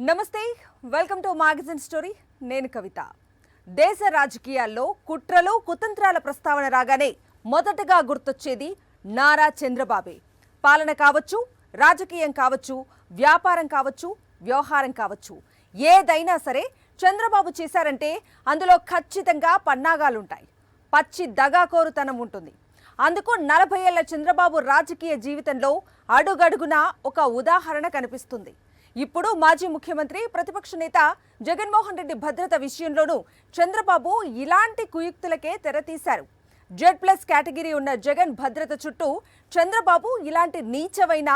నమస్తే, welcome to magazine story. నేను కవిత. దేశ రాజకీయాల్లో కుట్రలు కుతంత్రాల ప్రస్తావన రాగానే మొదటగా గుర్తొచ్చేది నారా చంద్రబాబే. పాలన కావచ్చు, రాజకీయం కావచ్చు, వ్యాపారం కావచ్చు, వ్యవహారం కావచ్చు, ఏదైనా సరే చంద్రబాబు చేశారంటే అందులో ఖచ్చితంగా పన్నాగాలుంటాయి, పచ్చి దగాకోరుతనం ఉంటుంది. అందుకు 40 ఏళ్ల చంద్రబాబు రాజకీయ జీవితంలో అడుగడుగునా ఒక ఉదాహరణ కనిపిస్తుంది. ఇప్పుడు మాజీ ముఖ్యమంత్రి ప్రతిపక్ష నేత జగన్మోహన్ రెడ్డి భద్రత విషయంలోనూ చంద్రబాబు ఇలాంటి కుయుక్తులకే తెరతీశారు. Z+ కేటగిరీ ఉన్న జగన్ భద్రత చుట్టూ చంద్రబాబు ఇలాంటి నీచమైన,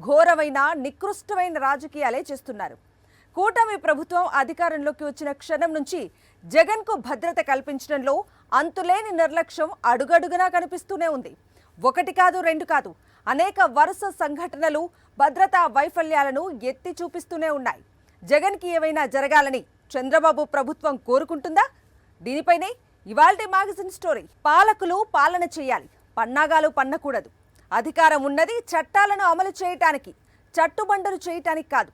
ఘోరమైన, నికృష్టమైన రాజకీయాలే చేస్తున్నారు. కూటమి ప్రభుత్వం అధికారంలోకి వచ్చిన క్షణం నుంచి జగన్కు భద్రత కల్పించడంలో అంతులేని నిర్లక్ష్యం అడుగడుగునా కనిపిస్తూనే ఉంది. ఒకటి కాదు, రెండు కాదు, అనేక వరుస సంఘటనలు భద్రతా వైఫల్యాలను ఎత్తి చూపిస్తూనే ఉన్నాయి. జగన్కి ఏమైనా జరగాలని చంద్రబాబు ప్రభుత్వం కోరుకుంటుందా? దీనిపైనే ఇవాల్టి మ్యాగజైన్ స్టోరీ. పాలకులు పాలన చేయాలి, పన్నాగాలు పన్నకూడదు. అధికారం ఉన్నది చట్టాలను అమలు చేయటానికి, చట్టుబండలు చేయటానికి కాదు.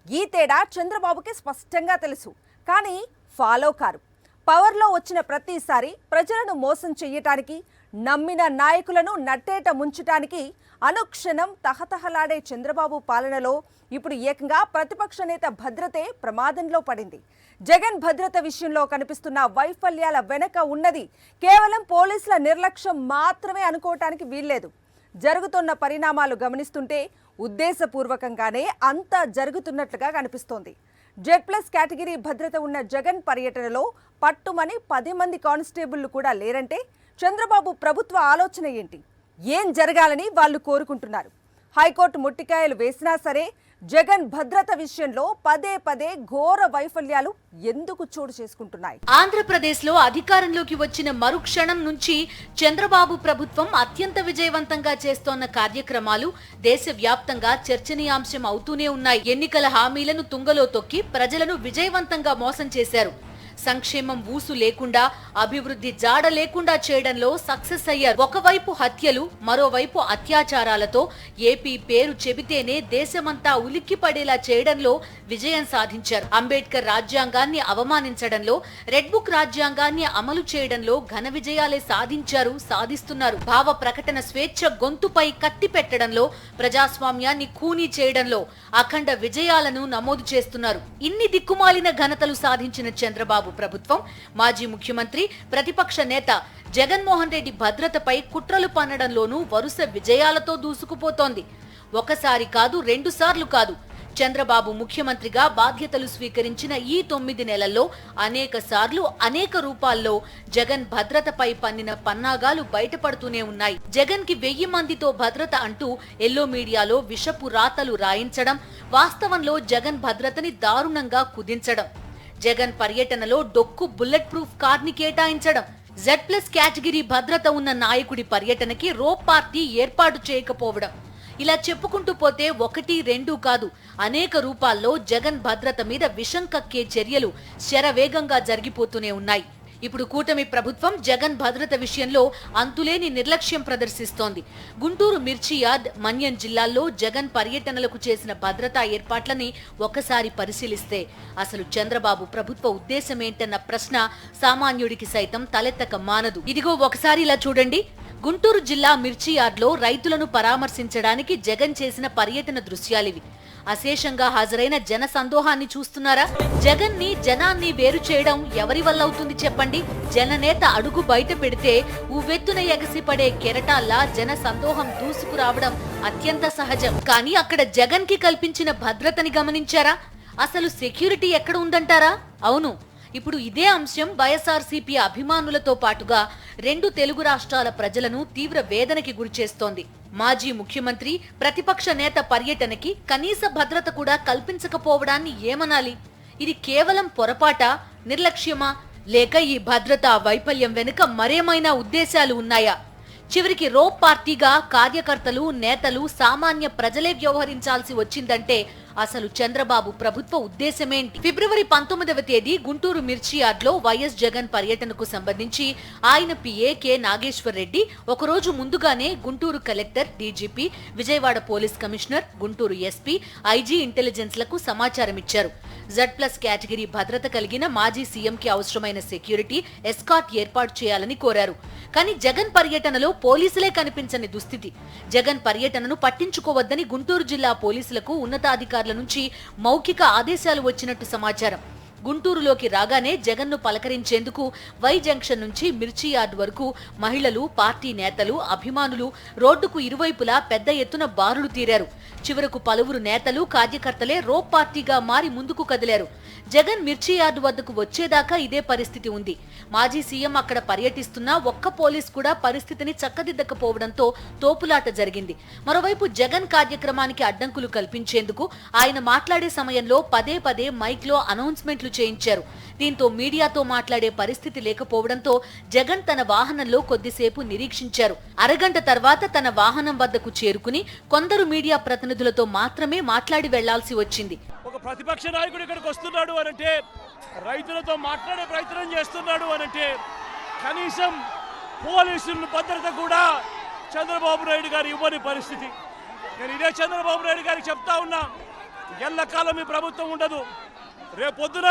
ఈ తేడా చంద్రబాబుకి స్పష్టంగా తెలుసు, కానీ ఫాలో కారు. పవర్లో వచ్చిన ప్రతిసారి ప్రజలను మోసం చెయ్యటానికి, నమ్మిన నాయకులను నట్టేట ముంచటానికి అనుక్షణం తహతహలాడే చంద్రబాబు పాలనలో ఇప్పుడు ఏకంగా ప్రతిపక్ష నేత భద్రతే ప్రమాదంలో పడింది. జగన్ భద్రత విషయంలో కనిపిస్తున్న వైఫల్యాల వెనక ఉన్నది కేవలం పోలీసుల నిర్లక్ష్యం మాత్రమే అనుకోవటానికి వీల్లేదు. జరుగుతున్న పరిణామాలు గమనిస్తుంటే ఉద్దేశపూర్వకంగానే అంతా జరుగుతున్నట్లుగా కనిపిస్తోంది. Z+ కేటగిరీ భద్రత ఉన్న జగన్ పర్యటనలో పట్టుమని 10 మంది కానిస్టేబుళ్లు కూడా లేరంటే చంద్రబాబు ప్రభుత్వ ఆలోచన ఏంటి? ఏం జరగాలని వాళ్ళు కోరుకుంటున్నారు? హైకోర్టు ముట్టికాయలు వేసినా సరే జగన్ భద్రత విషయంలో పదే పదే ఘోర వైఫల్యాలు ఎందుకు చోటు చేసుకుంటున్నాయి? ఆంధ్రప్రదేశ్లో అధికారంలోకి వచ్చిన మరుక్షణం నుంచి చంద్రబాబు ప్రభుత్వం అత్యంత విజయవంతంగా చేస్తోన్న కార్యక్రమాలు దేశవ్యాప్తంగా చర్చనీయాంశం అవుతూనే ఉన్నాయి. ఎన్నికల హామీలను తుంగలో తొక్కి ప్రజలను విజయవంతంగా మోసం చేశారు. సంక్షేమం ఊసు లేకుండా, అభివృద్ధి జాడ లేకుండా చేయడంలో సక్సెస్ అయ్యారు. ఒకవైపు హత్యలు, మరోవైపు అత్యాచారాలతో ఏపీ పేరు చెబితేనే దేశమంతా ఉలిక్కి పడేలా చేయడంలో విజయం సాధించారు. అంబేద్కర్ రాజ్యాంగాన్ని అవమానించడంలో, రెడ్ బుక్ రాజ్యాంగాన్ని అమలు చేయడంలో ఘన విజయాలే సాధించారు, సాధిస్తున్నారు. భావ ప్రకటన స్వేచ్ఛ గొంతుపై కత్తి పెట్టడంలో, ప్రజాస్వామ్యాన్ని ఖూనీ చేయడంలో అఖండ విజయాలను నమోదు చేస్తున్నారు. ఇన్ని దిక్కుమాలిన ఘనతలు సాధించిన చంద్రబాబు ప్రభుత్వం, మాజీ ముఖ్యమంత్రి ప్రతిపక్ష నేత జగన్మోహన్ రెడ్డి భద్రతపై కుట్రలు పన్నడంలోనూ వరుస విజయాలతో దూసుకుపోతోంది. ఒకసారి కాదు, 2 సార్లు కాదు. చంద్రబాబు ముఖ్యమంత్రిగా బాధ్యతలు స్వీకరించిన ఈ 9 నెలల్లో అనేక సార్లు, అనేక రూపాల్లో జగన్ భద్రతపై పన్నిన పన్నాగాలు బయటపడుతూనే ఉన్నాయి. జగన్ కి 1000 మందితో భద్రత అంటూ ఎల్లో మీడియాలో విషపు రాతలు రాయించడం, వాస్తవంలో జగన్ భద్రతని దారుణంగా కుదించడం, జగన్ పర్యటనలో డొక్కు బుల్లెట్ ప్రూఫ్ కార్ని కేటాయించడం, Z+ కేటగిరీ భద్రత ఉన్న నాయకుడి పర్యటనకి రోప్ పార్టీ ఏర్పాటు చేయకపోవడం, ఇలా చెప్పుకుంటూ పోతే 1, 2 కాదు, అనేక రూపాల్లో జగన్ భద్రత మీద విషం కక్కే చర్యలు శరవేగంగా జరిగిపోతూనే ఉన్నాయి. ఇప్పుడు కూటమి ప్రభుత్వం జగన్ భద్రత విషయంలో అంతులేని నిర్లక్ష్యం ప్రదర్శిస్తోంది. గుంటూరు మిర్చి యార్డ్, మన్యం జిల్లాల్లో జగన్ పర్యటనలకు చేసిన భద్రతా ఏర్పాట్లని ఒకసారి పరిశీలిస్తే అసలు చంద్రబాబు ప్రభుత్వ ఉద్దేశమేంటన్న ప్రశ్న సామాన్యుడికి సైతం తలెత్తక మానదు. ఇదిగో ఒకసారి ఇలా చూడండి. గుంటూరు జిల్లా మిర్చి యార్డ్లో రైతులను పరామర్శించడానికి జగన్ చేసిన పర్యటన దృశ్యాలివి. అశేషంగా హాజరైన జన సందోహాన్ని చూస్తున్నారా? జగన్ ని, జనాన్ని వేరు చేయడం ఎవరి వల్ల అవుతుంది చెప్పండి? జననేత అడుగు బయట పెడితే ఉవ్వెత్తున ఎగసిపడే కెరటాల్లా జన సందోహం దూసుకురావడం అత్యంత సహజం. కానీ అక్కడ జగన్ కి కల్పించిన భద్రతని గమనించారా? అసలు సెక్యూరిటీ ఎక్కడ ఉందంటారా? అవును, ఇప్పుడు ఇదే అంశం వైఎస్ఆర్సీపీ అభిమానులతో పాటుగా 2 తెలుగు రాష్ట్రాల ప్రజలను తీవ్ర వేదనకి గురిచేస్తోంది. మాజీ ముఖ్యమంత్రి ప్రతిపక్ష నేత పర్యటనకి కనీస భద్రత కూడా కల్పించకపోవడాన్ని ఏమనాలి? ఇది కేవలం పొరపాటా, నిర్లక్ష్యమా, లేక ఈ భద్రతా వైఫల్యం వెనుక మరేమైనా ఉద్దేశాలు ఉన్నాయా? చివరికి రోప్ పార్టీగా కార్యకర్తలు, నేతలు, సామాన్య ప్రజలే వ్యవహరించాల్సి వచ్చిందంటే అసలు చంద్రబాబు ప్రభుత్వ ఉద్దేశమేంటి? ఫిబ్రవరి 19వ తేదీ గుంటూరు మిర్చి యార్డ్లో వైఎస్ జగన్ పర్యటనకు సంబంధించి ఆయన పిఏ కె నాగేశ్వర్ రెడ్డి ఒకరోజు ముందుగానే Guntur collector, DGP, Vijayawada police commissioner, Guntur SP, IG intelligence లకు సమాచారం ఇచ్చారు. Z+ కేటగిరీ భద్రత కలిగిన మాజీ సీఎంకి అవసరమైన సెక్యూరిటీ, ఎస్కార్ట్ ఏర్పాటు చేయాలని కోరారు. కానీ జగన్ పర్యటనలో పోలీసులే కనిపించని దుస్థితి. జగన్ పర్యటనను పట్టించుకోవద్దని గుంటూరు జిల్లా పోలీసులకు ఉన్నతాధికారుల నుంచి మౌఖిక ఆదేశాలు వచ్చినట్టు సమాచారం. గుంటూరులోకి రాగానే జగన్ను పలకరించేందుకు వై జంక్షన్ నుంచి మిర్చి యార్డ్ వరకు మహిళలు, పార్టీ నేతలు, అభిమానులు రోడ్డుకు ఇరువైపులా పెద్ద ఎత్తున బారులు తీరారు. చివరకు పలువురు నేతలు, కార్యకర్తలే రోప్ పార్టీగా మారి ముందుకు కదిలారు. జగన్ మిర్చి యార్డు వద్దకు వచ్చేదాకా ఇదే పరిస్థితి ఉంది. మాజీ సీఎం అక్కడ పర్యటిస్తున్నా ఒక్క పోలీస్ కూడా పరిస్థితిని చక్కదిద్దకపోవడంతో తోపులాట జరిగింది. మరోవైపు జగన్ కార్యక్రమానికి అడ్డంకులు కల్పించేందుకు ఆయన మాట్లాడే సమయంలో పదే పదే మైక్లో అనౌన్స్మెంట్లు చేయించారు. దీంతో మీడియాతో మాట్లాడే పరిస్థితి లేకపోవడంతో జగన్ తన వాహనంలో కొద్దిసేపు నిరీక్షించారు. అరగంట తర్వాత తన వాహనం వద్దకు చేరుకుని కొందరు మీడియా ప్రతినిధులతో మాత్రమే మాట్లాడి వెళ్లాల్సి వచ్చింది. ఒక ప్రతిపక్ష నాయకుడు ఇక్కడికి వస్తున్నాడు అనంటే, రైతులతో మాట్లాడే ప్రయత్నం చేస్తున్నాడు అనంటే, కనీసం పోలీసుల భద్రత కూడా చంద్రబాబు నాయుడు గారు ఇవ్వని పరిస్థితి. నేను ఇదే చంద్రబాబు నాయుడు గారికి చెప్తా ఉన్నా, ఎల్లకాలం ఈ ప్రభుత్వం ఉండదు. రేపొద్దున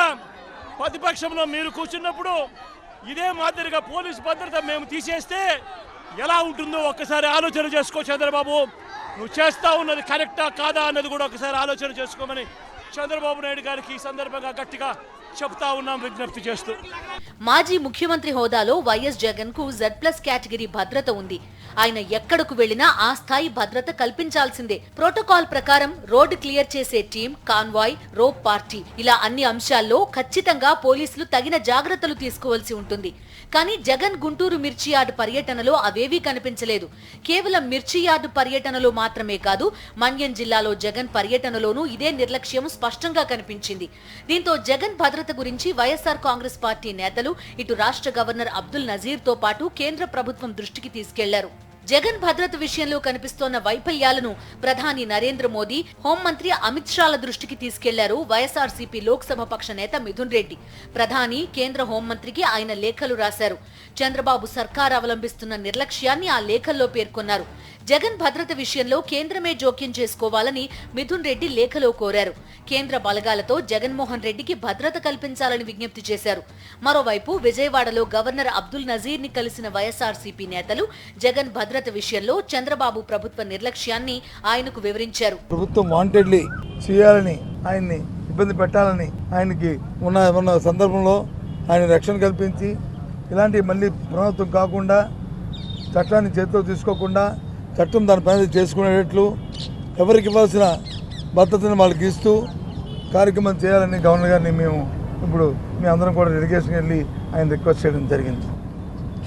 ప్రతిపక్షంలో మీరు కూర్చున్నప్పుడు ఇదే మాదిరిగా పోలీసు భద్రత మేము తీసేస్తే ఎలా ఉంటుందో ఒక్కసారి ఆలోచన చేసుకో చంద్రబాబు. నువ్వు చేస్తా ఉన్నది కరెక్టా కాదా అన్నది కూడా ఒకసారి ఆలోచన చేసుకోమని చంద్రబాబు నాయుడు గారికి ఈ సందర్భంగా గట్టిగా చెప్తా ఉన్నాం, విజ్ఞప్తి చేస్తూ. మాజీ ముఖ్యమంత్రి హోదాలో వైఎస్ జగన్ కు Z+ కేటగిరీ భద్రత ఉంది. ఆయన ఎక్కడకు వెళ్లినా ఆ స్థాయి భద్రత కల్పించాల్సిందే. ప్రోటోకాల్ ప్రకారం రోడ్డు క్లియర్ చేసే టీం, కాన్వాయ్, రోప్ పార్టీ ఇలా అన్ని అంశాల్లో ఖచ్చితంగా పోలీసులు తగిన జాగ్రత్తలు తీసుకోవాల్సి ఉంటుంది. కానీ జగన్ గుంటూరు మిర్చి యార్డు పర్యటనలో అవేవీ కనిపించలేదు. కేవలం మిర్చి యార్డు పర్యటనలో మాత్రమే కాదు, మన్యం జిల్లాలో జగన్ పర్యటనలోనూ ఇదే నిర్లక్ష్యం స్పష్టంగా కనిపించింది. దీంతో జగన్ భద్రత గురించి వైఎస్ఆర్ కాంగ్రెస్ పార్టీ నేతలు ఇటు రాష్ట్ర గవర్నర్ అబ్దుల్ నజీర్ తో పాటు కేంద్ర ప్రభుత్వం దృష్టికి తీసుకెళ్లారు. జగన్ భద్రత విషయంలో కనిపిస్తోన్న వైఫల్యాలను ప్రధాని నరేంద్ర మోదీ, హోంమంత్రి అమిత్ షాల దృష్టికి తీసుకెళ్లారు వైఎస్ఆర్సీపీ లోక్సభ పక్ష నేత మిథున్ రెడ్డి. ప్రధాని, కేంద్ర హోంమంత్రికి ఆయన లేఖలు రాశారు. చంద్రబాబు సర్కార్ అవలంబిస్తున్న నిర్లక్ష్యాన్ని ఆ లేఖల్లో పేర్కొన్నారు. జగన్ భద్రత విషయంలో కేంద్రమే జోక్యం చేసుకోవాలని మిథున్ రెడ్డి లేఖలో కోరారు. కేంద్ర బలగాలతో జగన్మోహన్ రెడ్డికి భద్రత కల్పించాలని విజ్ఞప్తి చేశారు. మరోవైపు విజయవాడలో గవర్నర్ అబ్దుల్ నజీర్ ని కలిసిన వైఎస్ఆర్సీపీ నేతలు జగన్ భద్రత విషయంలో చంద్రబాబు ప్రభుత్వ నిర్లక్ష్యాన్ని ఆయనకు వివరించారు. ప్రభుత్వం వాంటెడ్లీ చేయాలని, ఆయన్ని ఇబ్బంది పెట్టాలని, ఆయనకి ఉన్న సందర్భంలో ఆయన రక్షణ కల్పించి ఇలాంటివి మళ్ళీ పునరావృతం కాకుండా, చట్టాన్ని చేతిలో తీసుకోకుండా చట్టం దాని పని చేసుకునేటట్లు ఎవరికి ఇవ్వాల్సిన భద్రతను వాళ్ళకి ఇస్తూ కార్యక్రమం చేయాలని గవర్నర్ గారిని ఇప్పుడు మీ అందరం కూడా డెలిగేషన్ వెళ్ళి ఆయన రిక్వెస్ట్ చేయడం జరిగింది.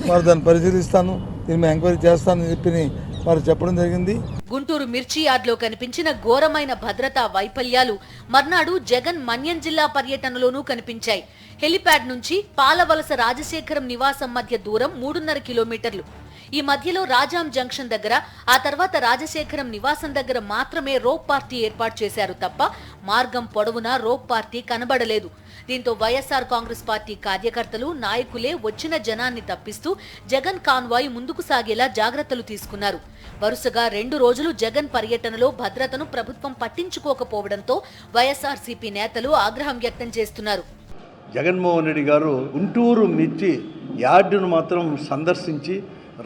వారు దాన్ని పరిశీలిస్తాను, దీన్ని మేము ఎంక్వైరీ చేస్తానని చెప్పి వారు చెప్పడం జరిగింది. గుంటూరు మిర్చి యార్డ్లో కనిపించిన ఘోరమైన భద్రతా వైఫల్యాలు మర్నాడు జగన్ మన్యం జిల్లా పర్యటనలోనూ కనిపించాయి. హెలిప్యాడ్ నుంచి పాలవలస రాజశేఖరం నివాసం మధ్య దూరం 3.5 కిలోమీటర్లు. ఈ మధ్యలో రాజాం జంక్షన్ దగ్గర, ఆ తర్వాత రాజశేఖరం నివాసం దగ్గర మాత్రమే రోప్ పార్టీ ఏర్పాటు చేశారు తప్ప మార్గం పొడవునా రోప్ పార్టీ కనబడలేదు. దీంతో వైఎస్ఆర్ కాంగ్రెస్ పార్టీ కార్యకర్తలు, నాయకులే వచ్చిన జనాన్ని తప్పిస్తూ జగన్ కాన్వాయ్ ముందుకు సాగేలా జాగ్రత్తలు తీసుకున్నారు. వరుసగా 2 రోజులు జగన్ పర్యటనలో భద్రతను ప్రభుత్వం పట్టించుకోకపోవడంతో వైఎస్ఆర్సీపీ నేతలు ఆగ్రహం వ్యక్తం చేస్తున్నారు. జగన్మోహన్ రెడ్డి గారు గుంటూరు మిర్చి యార్డును మాత్రం సందర్శించి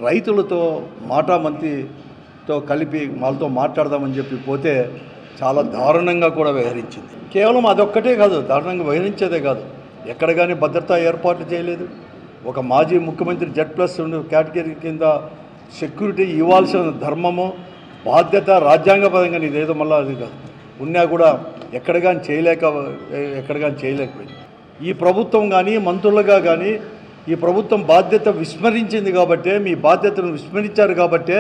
రైతులతో మాటామంతితో కలిపి వాళ్ళతో మాట్లాడదామని చెప్పి పోతే చాలా దారుణంగా కూడా వ్యవహరించింది. కేవలం అదొక్కటే కాదు, దారుణంగా వ్యవహరించేదే కాదు, ఎక్కడ కానీ భద్రతా ఏర్పాట్లు చేయలేదు. ఒక మాజీ ముఖ్యమంత్రి Z+ కేటగిరీ కింద సెక్యూరిటీ ఇవ్వాల్సిన ధర్మము, బాధ్యత రాజ్యాంగపరంగా ఇదేదో మళ్ళీ అది కాదు, ఉన్నా కూడా ఎక్కడ కానీ చేయలేకపోయింది. ఈ ప్రభుత్వం కానీ మంత్రులుగా కానీ ఈ ప్రభుత్వం బాధ్యత విస్మరించింది కాబట్టే, మీ బాధ్యతను విస్మరించారు కాబట్టే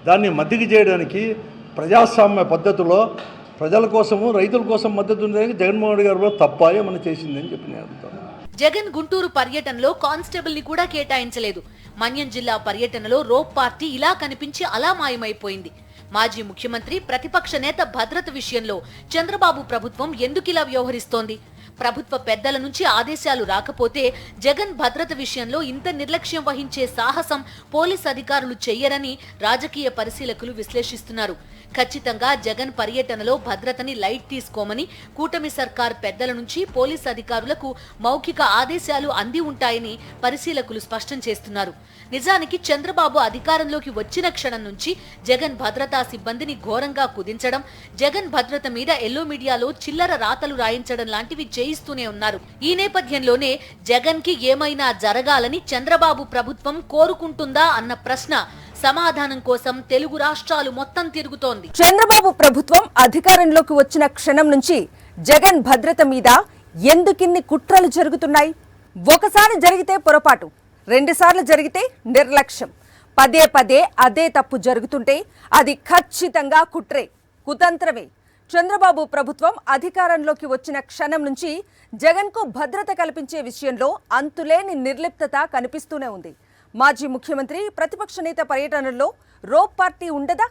దాన్ని మద్దతు చేయడానికి ప్రజాస్వామ్య పద్ధతిలో ప్రజల కోసము, రైతుల కోసం మద్దతు ఉండడానికి జగన్మోహన్ రెడ్డి గారు తప్ప ఏమన్నా చేసిందని చెప్పి నేను అడుగుతాను. జగన్ గుంటూరు పర్యటనలో కానిస్టేబుల్ ని కూడా కేటాయించలేదు. మన్యం జిల్లా పర్యటనలో రోప్ పార్టీ ఇలా కనిపించి అలా మాయమైపోయింది. మాజీ ముఖ్యమంత్రి, ప్రతిపక్ష నేత భద్రత విషయంలో చంద్రబాబు ప్రభుత్వం ఎందుకిలా వ్యవహరిస్తోంది? ప్రభుత్వ పెద్దల నుంచి ఆదేశాలు రాకపోతే జగన్ భద్రత విషయంలో ఇంత నిర్లక్ష్యం వహించే సాహసం పోలీస్ అధికారులు చెయ్యరని రాజకీయ పరిశీలకులు విశ్లేషిస్తున్నారు. ఖచ్చితంగా జగన్ పర్యటనలో భద్రతని లైట్ తీసుకోమని కూటమి సర్కార్ పెద్దల నుంచి పోలీస్ అధికారులకు మౌఖిక ఆదేశాలు అంది ఉంటాయని పరిశీలకులు స్పష్టం చేస్తున్నారు. నిజానికి చంద్రబాబు అధికారంలోకి వచ్చిన క్షణం నుంచి జగన్ భద్రతా సిబ్బందిని ఘోరంగా కుదించడం, జగన్ భద్రత మీద ఎల్లో మీడియాలో చిల్లర రాతలు రాయించడం లాంటివి చేయిస్తూనే ఉన్నారు. ఈ నేపథ్యంలోనే జగన్ కి ఏమైనా జరగాలని చంద్రబాబు ప్రభుత్వం కోరుకుంటుందా అన్న ప్రశ్న సమాధానం కోసం తెలుగు రాష్ట్రాలు మొత్తం తిరుగుతోంది. చంద్రబాబు ప్రభుత్వం అధికారంలోకి వచ్చిన క్షణం నుంచి జగన్ భద్రత మీద ఎందుకిన్ని కుట్రలు జరుగుతున్నాయి? ఒకసారి జరిగితే పొరపాటు, 2 సార్లు జరిగితే నిర్లక్ష్యం, పదే పదే అదే తప్పు జరుగుతుంటే అది ఖచ్చితంగా కుట్రే, కుతంత్రమే. చంద్రబాబు ప్రభుత్వం అధికారంలోకి వచ్చిన క్షణం నుంచి జగన్కు భద్రత కల్పించే విషయంలో అంతులేని నిర్లిప్తత కనిపిస్తూనే ఉంది. మాజీ ముఖ్యమంత్రి ప్రతిపక్ష నేత పర్యటనలో రోప్ పార్టీ ఉండదా?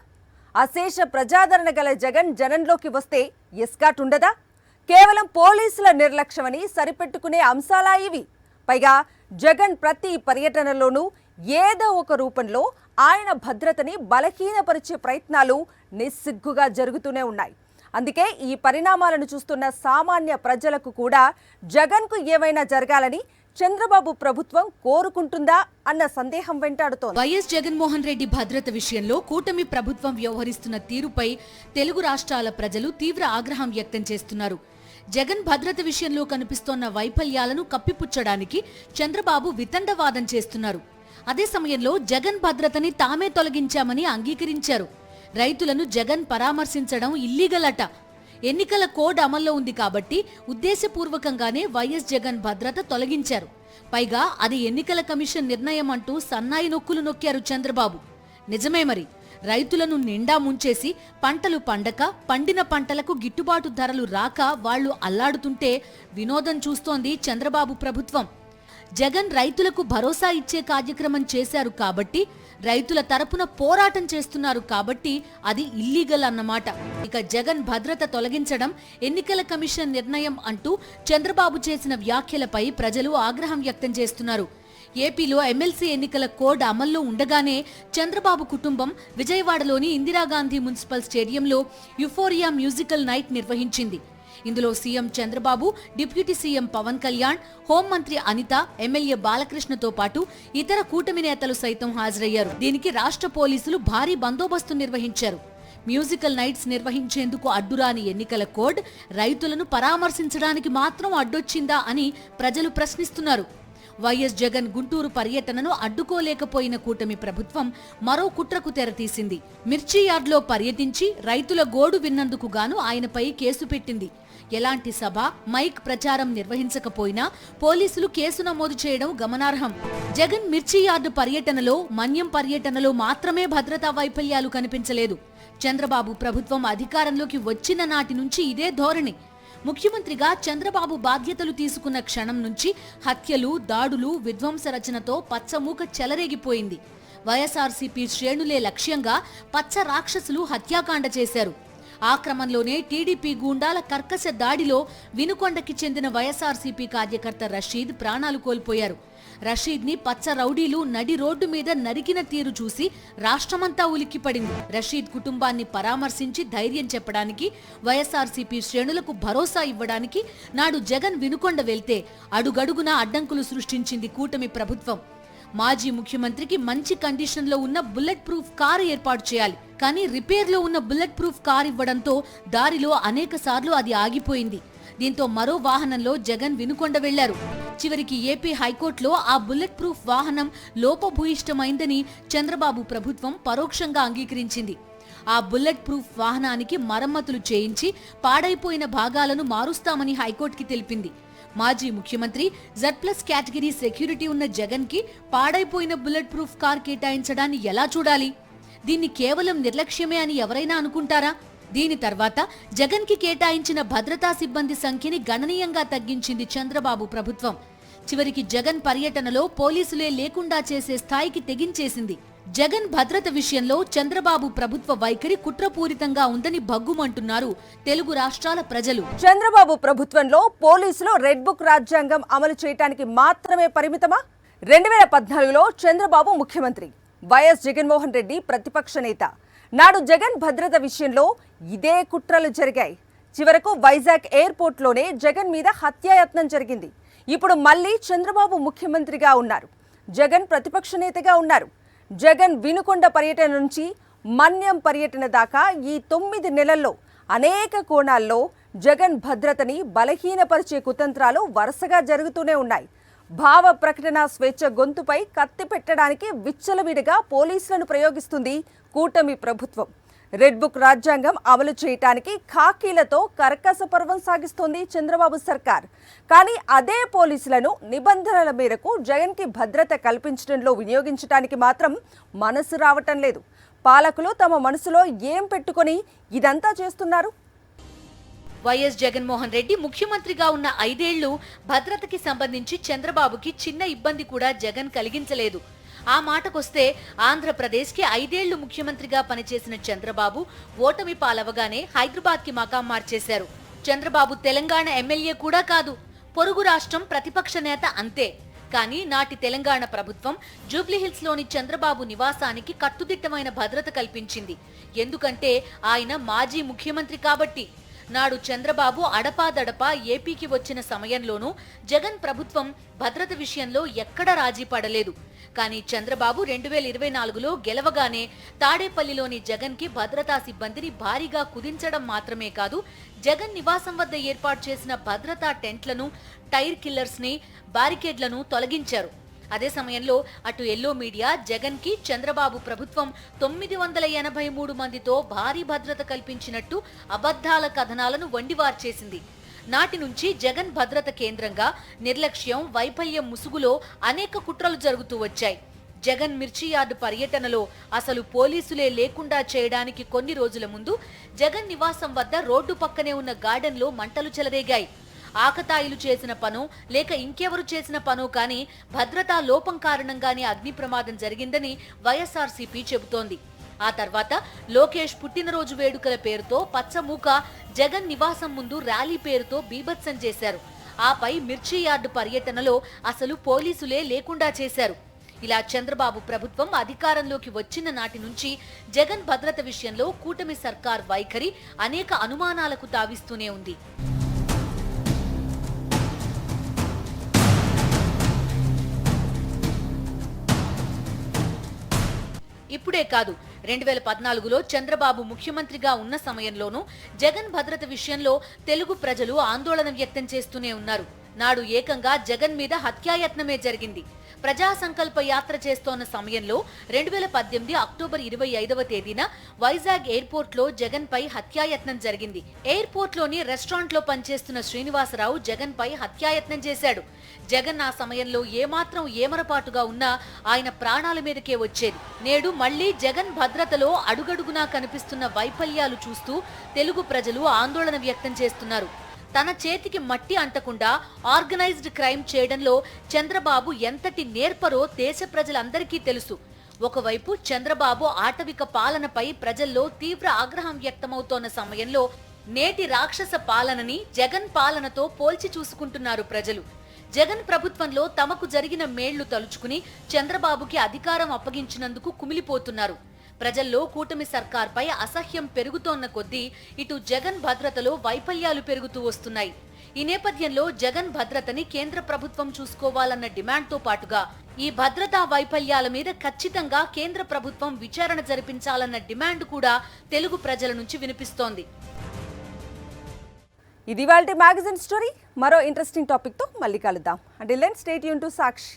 అశేష ప్రజాదరణ గల జగన్ జనంలోకి వస్తే ఎస్కాట్ ఉండదా? కేవలం పోలీసుల నిర్లక్ష్యమని సరిపెట్టుకునే అంశాలా ఇవి? పైగా జగన్ ప్రతి పర్యటనలోనూ ఏదో ఒక రూపంలో ఆయన భద్రతని బలహీనపరిచే ప్రయత్నాలు నిస్సిగ్గుగా జరుగుతూనే ఉన్నాయి. అందుకే ఈ పరిణామాలను చూస్తున్న సామాన్య ప్రజలకు కూడా జగన్కు ఏమైనా జరగాలని చంద్రబాబు ప్రభుత్వం కోరుకుంటుందా అన్న సందేహం వెంటాడుతోంది. వైఎస్ జగన్మోహన్ రెడ్డి భద్రత విషయంలో కూటమి ప్రభుత్వం వ్యవహరిస్తున్న తీరుపై తెలుగు రాష్ట్రాల ప్రజలు తీవ్ర ఆగ్రహం వ్యక్తం చేస్తున్నారు. జగన్ భద్రత విషయంలో కనిపిస్తోన్న వైఫల్యాలను కప్పిపుచ్చడానికి చంద్రబాబు వితండవాదం చేస్తున్నారు. అదే సమయంలో జగన్ భద్రతని తామే తొలగించామని అంగీకరించారు. రైతులను జగన్ పరామర్శించడం ఇల్లీగల్ అట. ఎన్నికల కోడ్ అమల్లో ఉంది కాబట్టి ఉద్దేశపూర్వకంగానే వైఎస్ జగన్ భద్రత తొలగించారు. పైగా అది ఎన్నికల కమిషన్ నిర్ణయం అంటూ సన్నాయి నొక్కులు నొక్కారు చంద్రబాబు. నిజమే మరి, రైతులను నిండా ముంచేసి పంటలు పండక, పండిన పంటలకు గిట్టుబాటు ధరలు రాక వాళ్లు అల్లాడుతుంటే వినోదం చూస్తోంది చంద్రబాబు ప్రభుత్వం. జగన్ రైతులకు భరోసా ఇచ్చే కార్యక్రమం చేశారు కాబట్టి, రైతుల తరపున పోరాటం చేస్తున్నారు కాబట్టి అది ఇల్లీగల్ అన్నమాట. ఇక జగన్ భద్రత తొలగించడం ఎన్నికల కమిషన్ నిర్ణయం అంటూ చంద్రబాబు చేసిన వ్యాఖ్యలపై ప్రజలు ఆగ్రహం వ్యక్తం చేస్తున్నారు. ఏపీలో ఎమ్మెల్సీ ఎన్నికల కోడ్ అమల్లో ఉండగానే చంద్రబాబు కుటుంబం విజయవాడలోని ఇందిరాగాంధీ మున్సిపల్ స్టేడియంలో యుఫోరియా మ్యూజికల్ నైట్ నిర్వహించింది. ఇందులో CM Chandrababu, deputy CM Pawan Kalyan, హోంమంత్రి అనిత, ఎమ్మెల్యే బాలకృష్ణతో పాటు ఇతర కూటమి నేతలు సైతం హాజరయ్యారు. దీనికి రాష్ట్ర పోలీసులు భారీ బందోబస్తు నిర్వహించారు. మ్యూజికల్ నైట్స్ నిర్వహించేందుకు అడ్డురాని ఎన్నికల కోడ్ రైతులను పరామర్శించడానికి మాత్రం అడ్డొచ్చిందా అని ప్రజలు ప్రశ్నిస్తున్నారు. వైఎస్ జగన్ గుంటూరు పర్యటనను అడ్డుకోలేకపోయిన కూటమి ప్రభుత్వం మరో కుట్రకు తెరతీసింది. మిర్చి యార్డ్లో పర్యటించి రైతుల గోడు విన్నందుకు గాను ఆయనపై కేసు పెట్టింది. ఎలాంటి సభ, మైక్ ప్రచారం నిర్వహించకపోయినా పోలీసులు కేసు నమోదు చేయడం గమనార్హం. జగన్ మిర్చి యార్డు పర్యటనలో, మన్యం పర్యటనలో మాత్రమే భద్రతా వైఫల్యాలు కనిపించలేదు. చంద్రబాబు ప్రభుత్వం అధికారంలోకి వచ్చిన నాటి నుంచి ఇదే ధోరణి. ముఖ్యమంత్రిగా చంద్రబాబు బాధ్యతలు తీసుకున్న క్షణం నుంచి హత్యలు, దాడులు, విధ్వంస రచనతో పచ్చమూక చెలరేగిపోయింది. వైఎస్ఆర్సీపీ శ్రేణులే లక్ష్యంగా పచ్చ రాక్షసులు హత్యాకాండ చేశారు. ఆ క్రమంలోనే టీడీపీ గూండాల కర్కశ దాడిలో వినుకొండకి చెందిన వైఎస్ఆర్సీపీ కార్యకర్త రషీద్ ప్రాణాలు కోల్పోయారు. రషీద్ ని పచ్చ రౌడీలు నడి రోడ్డు మీద నరికిన తీరు చూసి రాష్ట్రమంతా ఉలిక్కిపడింది. రషీద్ కుటుంబాన్ని పరామర్శించి ధైర్యం చెప్పడానికి, వైఎస్ఆర్సీపీ శ్రేణులకు భరోసా ఇవ్వడానికి నాడు జగన్ వినుకొండ వెళ్తే అడుగడుగునా అడ్డంకులు సృష్టించింది కూటమి ప్రభుత్వం. మాజీ ముఖ్యమంత్రికి మంచి కండిషన్లో ఉన్న బుల్లెట్ ప్రూఫ్ కారు ఏర్పాటు చేయాలి. కానీ రిపేర్లో ఉన్న బుల్లెట్ ప్రూఫ్ కారు ఇవ్వడంతో దారిలో అనేక సార్లు అది ఆగిపోయింది. దీంతో మరో వాహనంలో జగన్ వినుకొండ వెళ్లారు. చివరికి ఏపీ హైకోర్టులో ఆ బుల్లెట్ ప్రూఫ్ వాహనం లోపభూయిష్టమైందని చంద్రబాబు ప్రభుత్వం పరోక్షంగా అంగీకరించింది. ఆ బుల్లెట్ ప్రూఫ్ వాహనానికి మరమ్మతులు చేయించి పాడైపోయిన భాగాలను మారుస్తామని హైకోర్టుకి తెలిపింది. మాజీ ముఖ్యమంత్రి Z+ కేటగిరీ సెక్యూరిటీ ఉన్న జగన్ కి పాడైపోయిన బుల్లెట్ ప్రూఫ్ కార్ కేటాయించడాన్ని ఎలా చూడాలి? దీన్ని కేవలం నిర్లక్ష్యమే అని ఎవరైనా అనుకుంటారా? దీని తర్వాత జగన్ కి కేటాయించిన భద్రతా సిబ్బంది సంఖ్యని గణనీయంగా తగ్గించింది చంద్రబాబు ప్రభుత్వం. చివరికి జగన్ పర్యటనలో పోలీసులే లేకుండా చేసే స్థాయికి తెగించేసింది. జగన్ భద్రత విషయంలో చంద్రబాబు ప్రభుత్వ వైఖరి కుట్రపూరితంగా ఉందని భగ్గుమంటున్నారు తెలుగు రాష్ట్రాల ప్రజలు. చంద్రబాబు ప్రభుత్వంలో పోలీసులు రెడ్ బుక్ రాజ్యాంగం అమలు చేయడానికి మాత్రమే పరిమితమా? 2014లో చంద్రబాబు ముఖ్యమంత్రి, వైఎస్ జగన్మోహన్ రెడ్డి ప్రతిపక్ష నేత. నాడు జగన్ భద్రత విషయంలో ఇదే కుట్రలు జరిగాయి. చివరకు వైజాగ్ ఎయిర్పోర్ట్లోనే జగన్ మీద హత్యాయత్నం జరిగింది. ఇప్పుడు మళ్ళీ చంద్రబాబు ముఖ్యమంత్రిగా ఉన్నారు, జగన్ ప్రతిపక్ష నేతగా ఉన్నారు. జగన్ వినుకొండ పర్యటన నుంచి మన్యం పర్యటన దాకా ఈ 9 నెలల్లో అనేక కోణాల్లో జగన్ భద్రతని బలహీనపరిచే కుతంత్రాలు వరుసగా జరుగుతూనే ఉన్నాయి. భావ ప్రకటన స్వేచ్ఛ గొంతుపై కత్తి పెట్టడానికి విచ్చలవిడిగా పోలీసులను ప్రయోగిస్తుంది కూటమి ప్రభుత్వం. రెడ్ బుక్ రాజ్యాంగం అమలు చేయటానికి ఖాకీలతో కర్కశ పర్వం సాగిస్తోంది చంద్రబాబు సర్కార్. కానీ అదే పోలీసులను నిబంధనల మేరకు జగన్కి భద్రత కల్పించడంలో వినియోగించడానికి మాత్రం మనసు రావటం లేదు. పాలకులు తమ మనసులో ఏం పెట్టుకొని ఇదంతా చేస్తున్నారు? వైఎస్ జగన్మోహన్ రెడ్డి ముఖ్యమంత్రిగా ఉన్న 5 ఏళ్లు భద్రతకి సంబంధించి చంద్రబాబుకి చిన్న ఇబ్బంది కూడా జగన్ కలిగించలేదు. ఆ మాటకొస్తే ఆంధ్రప్రదేశ్కి 5 ఏళ్లు ముఖ్యమంత్రిగా పనిచేసిన చంద్రబాబు ఓటమి పాలవగానే హైదరాబాద్కి మకాం మార్చేశారు. చంద్రబాబు తెలంగాణ ఎమ్మెల్యే కూడా కాదు, పొరుగు రాష్ట్రం ప్రతిపక్ష నేత అంతే. కానీ నాటి తెలంగాణ ప్రభుత్వం జూబ్లీహిల్స్లోని చంద్రబాబు నివాసానికి కట్టుదిట్టమైన భద్రత కల్పించింది. ఎందుకంటే ఆయన మాజీ ముఖ్యమంత్రి కాబట్టి. నాడు చంద్రబాబు అడపాదడపా ఏపీకి వచ్చిన సమయంలోనూ జగన్ ప్రభుత్వం భద్రత విషయంలో ఎక్కడా రాజీ పడలేదు. కానీ చంద్రబాబు 2024లో గెలవగానే తాడేపల్లిలోని జగన్కి భద్రతా సిబ్బందిని భారీగా కుదించడం మాత్రమే కాదు, జగన్ నివాసం వద్ద ఏర్పాటు చేసిన భద్రతా టెంట్లను, టైర్ కిల్లర్స్ని, బారికేడ్లను తొలగించారు. అదే సమయంలో అటు ఎల్లో మీడియా జగన్కి చంద్రబాబు ప్రభుత్వం 983 మందితో భారీ భద్రత కల్పించినట్టు అబద్ధాల కథనాలను వండివార్చేసింది. నాటి నుంచి జగన్ భద్రత కేంద్రంగా నిర్లక్ష్యం, వైఫల్యం ముసుగులో అనేక కుట్రలు జరుగుతూ వచ్చాయి. జగన్ మిర్చి యార్డు పర్యటనలో అసలు పోలీసులే లేకుండా చేయడానికి కొన్ని రోజుల ముందు జగన్ నివాసం వద్ద రోడ్డు పక్కనే ఉన్న గార్డెన్లో మంటలు చెలరేగాయి. ఆకతాయిలు చేసిన పనో లేక ఇంకెవరు చేసిన పనో కానీ భద్రతా లోపం కారణంగానే అగ్ని ప్రమాదం జరిగిందని వైఎస్ఆర్సీపీ చెబుతోంది. ఆ తర్వాత లోకేష్ పుట్టినరోజు వేడుకల పేరుతో పచ్చమూక జగన్ నివాసం ముందు ర్యాలీ పేరుతో బీభత్సం చేశారు. ఆపై మిర్చి యార్డు పర్యటనలో అసలు పోలీసులే లేకుండా చేశారు. ఇలా చంద్రబాబు ప్రభుత్వం అధికారంలోకి వచ్చిన నాటి నుంచి జగన్ భద్రత విషయంలో కూటమి సర్కార్ వైఖరి అనేక అనుమానాలకు తావిస్తూనే ఉంది. ఇప్పుడే కాదు, 2014లో చంద్రబాబు ముఖ్యమంత్రిగా ఉన్న సమయంలోనూ జగన్ భద్రత విషయంలో తెలుగు ప్రజలు ఆందోళన వ్యక్తం చేస్తూనే ఉన్నారు. నాడు ఏకంగా జగన్ మీద హత్యాయత్నమే జరిగింది. ప్రజా సంకల్ప యాత్ర చేస్తోన్న సమయంలో 2018 అక్టోబర్ 25వ తేదీన వైజాగ్ ఎయిర్పోర్ట్ లో జగన్ పై హత్యాయత్నం జరిగింది. ఎయిర్పోర్ట్ లోని రెస్టారెంట్ లో పనిచేస్తున్న శ్రీనివాసరావు జగన్ పై హత్యాయత్నం చేశాడు. జగన్ ఆ సమయంలో ఏమాత్రం ఏమరపాటుగా ఉన్నా ఆయన ప్రాణాల మీదకే వచ్చేది. నేడు మళ్లీ జగన్ భద్రతలో అడుగడుగునా కనిపిస్తున్న వైఫల్యాలు చూస్తూ తెలుగు ప్రజలు ఆందోళన వ్యక్తం చేస్తున్నారు. తన చేతికి మట్టి అంటకుండా ఆర్గనైజ్డ్ క్రైమ్ చేయడంలో చంద్రబాబు ఎంతటి నేర్పరో దేశ ప్రజలందరికీ తెలుసు. ఒకవైపు చంద్రబాబు ఆటవిక పాలనపై ప్రజల్లో తీవ్ర ఆగ్రహం వ్యక్తమవుతోన్న సమయంలో నేటి రాక్షస పాలనని జగన్ పాలనతో పోల్చి చూసుకుంటున్నారు ప్రజలు. జగన్ ప్రభుత్వంలో తమకు జరిగిన మేళ్లు తలుచుకుని చంద్రబాబుకి అధికారం అప్పగించినందుకు కుమిలిపోతున్నారు. ప్రజల్లో కూటమి సర్కార్పై అసహ్యం పెరుగుతోన్న కొద్దీ ఇటు జగన్ భద్రతలో వైఫల్యాలు పెరుగుతూ వస్తున్నాయి. ఈ నేపథ్యంలో జగన్ భద్రతని కేంద్ర ప్రభుత్వం చూసుకోవాలన్న డిమాండ్తో పాటుగా ఈ భద్రతా వైఫల్యాల మీద ఖచ్చితంగా కేంద్ర ప్రభుత్వం విచారణ జరిపించాలన్న డిమాండ్ కూడా తెలుగు ప్రజల నుంచి వినిపిస్తోంది. ఇది ఇవాల్టి మ్యాగజైన్ స్టోరీ. మరో ఇంట్రెస్టింగ్ టాపిక్తో మళ్ళీ కలుద్దాం. Until then stay tune to Sakshi.